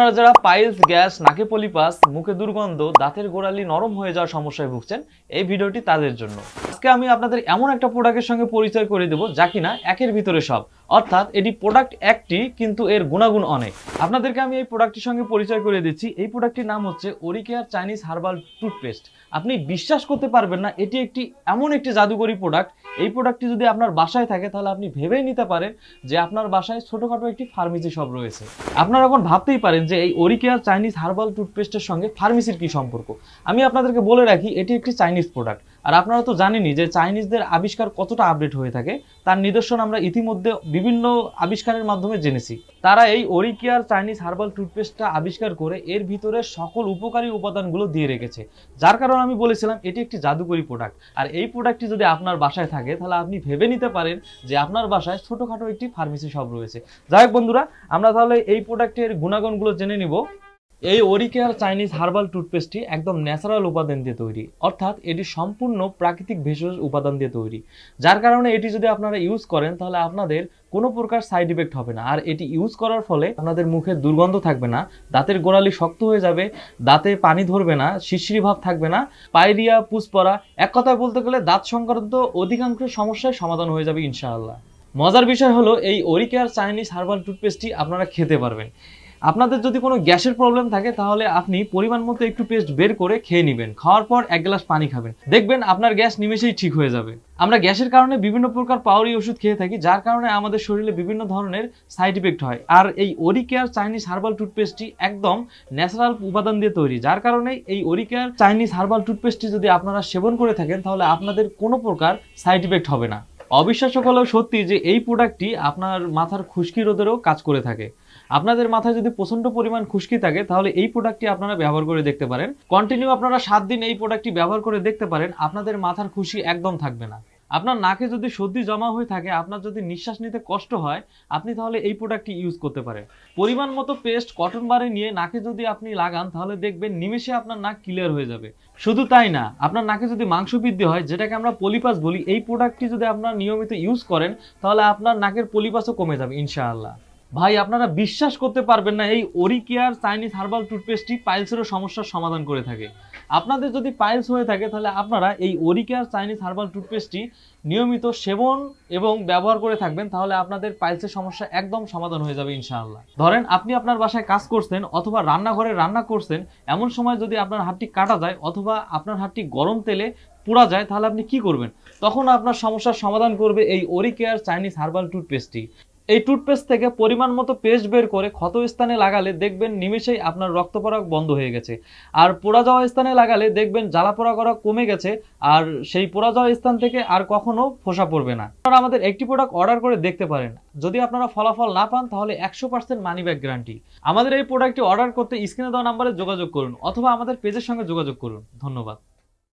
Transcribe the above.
আপনারা যারা piles, gas, নাকে পলিপাস, মুখে দুর্গন্ধ, দাঁতের গোড়ালি নরম হয়ে যাওয়ার সমস্যায় ভুগছেন, এই ভিডিওটি তাদের জন্য। আজকে আমি আপনাদের এমন একটা প্রোডাক্টের সঙ্গে পরিচয় করে দেব যা কিনা একের ভিতরে সব, অর্থাৎ এটি প্রোডাক্ট একটি কিন্তু এর গুণাগুণ অনেক। আপনাদেরকে আমি এই প্রোডাক্টটির সঙ্গে পরিচয় করে দিচ্ছি। এই প্রোডাক্টটির নাম হচ্ছে ওরিকেয়ার চাইনিজ হার্বাল টুথপেস্ট। আপনি বিশ্বাস করতে পারবেন না, এটি একটি এমন একটি জাদুকরী প্রোডাক্ট। এই প্রোডাক্টটি যদি আপনার বাসায় থাকে তাহলে আপনি ভেবেই নিতে পারেন যে আপনার বাসায় ছোটখাটো একটি ফার্মেসি শপ রয়েছে। আপনারা এখন ভাবতেই পারেন যে এই ওরিকেয়ার চাইনিজ হার্বাল টুথপেস্টের সঙ্গে ফার্মেসির কি সম্পর্ক। আমি আপনাদেরকে বলে রাখি, এটি একটি চাইনিজ প্রোডাক্ট। আর আপনারা তো জানেনই যে চাইনিজদের আবিষ্কার কতটা আপডেট হয়ে থাকে, তার নিদর্শন আমরা ইতিমধ্যে বিভিন্ন আবিষ্কারের মাধ্যমে জেনেছি। তারা এই ওরিকেয়ার চাইনিজ হার্বাল টুথপেস্টটা আবিষ্কার করে এর ভিতরে সকল উপকারী উপাদানগুলো দিয়ে রেখেছে, যার কারণে আমি বলেছিলাম এটি একটি জাদুকরী প্রোডাক্ট। আর এই প্রোডাক্টটি যদি আপনার বাসায় থাকে তাহলে আপনি ভেবে নিতে পারেন যে আপনার বাসায় ছোটখাটো একটি ফার্মেসি শপ রয়েছে। যাই হোক বন্ধুরা, আমরা তাহলে এই প্রোডাক্টের গুণাগুণগুলো জেনে নিব। এই ওরিকেয়ার চাইনিজ হার্বাল টুথপেস্টটি একদম ন্যাচারাল উপাদান দিয়ে তৈরি, অর্থাৎ এটি সম্পূর্ণ প্রাকৃতিক ভেষজ উপাদান দিয়ে তৈরি, যার কারণে এটি যদি আপনারা ইউজ করেন তাহলে আপনাদের কোনো প্রকার সাইড ইফেক্ট হবে না। আর এটি ইউজ করার ফলে আপনাদের মুখে দুর্গন্ধ থাকবে না, দাঁতের গোড়ালি শক্ত হয়ে যাবে, দাঁতে পানি ধরবে না, শিরশিরি ভাব থাকবে না, পায়রিয়া, পুষ পড়া, এক কথায় বলতে গেলে দাঁত সংক্রান্ত অধিকাংশ সমস্যার সমাধান হয়ে যাবে ইনশাআল্লাহ। মজার বিষয় হলো এই ওরিকেয়ার চাইনিজ হার্বাল টুথপেস্টটি আপনারা খেতে পারবেন। আপনাদের যদি কোনো গ্যাসের প্রবলেম থাকে তাহলে আপনি পরিমাণ মতো একটু পেস্ট বের করে খেয়ে নেবেন, খাওয়ার পর 1 গ্লাস পানি খাবেন, দেখবেন আপনার গ্যাস নিমেষেই ঠিক হয়ে যাবে। আমরা গ্যাসের কারণে বিভিন্ন প্রকার পাওয়ারি ওষুধ খেয়ে থাকি, যার কারণে আমাদের শরীরে বিভিন্ন ধরনের সাইড ইফেক্ট হয়। আর এই ওরিকেয়ার চাইনিজ হার্বাল টুথপেস্টটি একদম ন্যাচারাল উপাদান দিয়ে তৈরি, যার কারণে এই ওরিকেয়ার চাইনিজ হার্বাল টুথপেস্টটি যদি আপনারা সেবন করে থাকেন তাহলে আপনাদের কোনো প্রকার সাইড ইফেক্ট হবে না। অবিশ্বাস্য হলেও সত্যি যে এই প্রোডাক্টটি আপনার মাথার খুশকি রোধেরও কাজ করে থাকে। আপনাদের মাথায় যদি প্রচন্ড পরিমাণ খুশকি থাকে তাহলে এই প্রোডাক্টটি আপনারা ব্যবহার করে দেখতে পারেন। কন্টিনিউ আপনারা 7 দিন এই প্রোডাক্টটি ব্যবহার করে দেখতে পারেন, আপনাদের মাথার খুশকি একদম থাকবে না। আপনার নাকে যদি সর্দি জমা হয়ে থাকে, আপনার যদি নিঃশ্বাস নিতে কষ্ট হয়, আপনি তাহলে এই প্রোডাক্টটি ইউজ করতে পারেন। পরিমাণ মতো পেস্ট কটন বারে নিয়ে নাকে যদি আপনি লাগান তাহলে দেখবেন নিমেষে আপনার নাক ক্লিয়ার হয়ে যাবে। শুধু তাই না, আপনার নাকে যদি মাংস বৃদ্ধি হয়, যেটাকে আমরা পলিপাস বলি, এই প্রোডাক্টটি যদি আপনারা নিয়মিত ইউজ করেন তাহলে আপনার নাকের পলিপাসও কমে যাবে ইনশাআল্লাহ। ভাই, আপনারা বিশ্বাস করতে পারবেন না, এই ওরিকেয়ার চাইনিজ হার্বাল টুথপেস্টটি পাইলসেরও সমস্যার সমাধান করে থাকে। আপনাদের যদি পাইলস হয়ে থাকে তাহলে আপনারা এই ওরিকেয়ার চাইনিজ হার্বাল টুথপেস্টটি নিয়মিত সেবন এবং ব্যবহার করে থাকবেন, তাহলে আপনাদের পাইলসের সমস্যা একদম সমাধান হয়ে যাবে ইনশাআল্লাহ। ধরেন আপনি আপনার বাসায় কাজ করছেন অথবা রান্নাঘরে রান্না করছেন, এমন সময় যদি আপনার হাতটি কাটা যায় অথবা আপনার হাতটি গরম তেলে পোড়া যায় তাহলে আপনি কি করবেন? তখন আপনার সমস্যার সমাধান করবে এই ওরিকেয়ার চাইনিজ হার্বাল টুথপেস্টটি। এই টুথপেস্ট থেকে পরিমাণ মতো পেস্ট বের করে ক্ষত স্থানে লাগালে দেখবেন নিমেষেই আপনার রক্ত পড়া বন্ধ হয়ে গেছে। আর পোড়া যাওয়া স্থানে লাগালে দেখবেন জ্বালা পোড়া করা কমে গেছে, আর সেই পোড়া যাওয়া স্থান থেকে আর কখনো ফোসা পড়বে না। আপনারা আমাদের একটি প্রোডাক্ট অর্ডার করে দেখতে পারেন। যদি আপনারা ফলাফল না পান তাহলে 100% মানি ব্যাক গ্যারান্টি। আমাদের এই প্রোডাক্টটি অর্ডার করতে স্ক্রিনে দেওয়া নাম্বারে যোগাযোগ করুন অথবা আমাদের পেজের সঙ্গে যোগাযোগ করুন। ধন্যবাদ।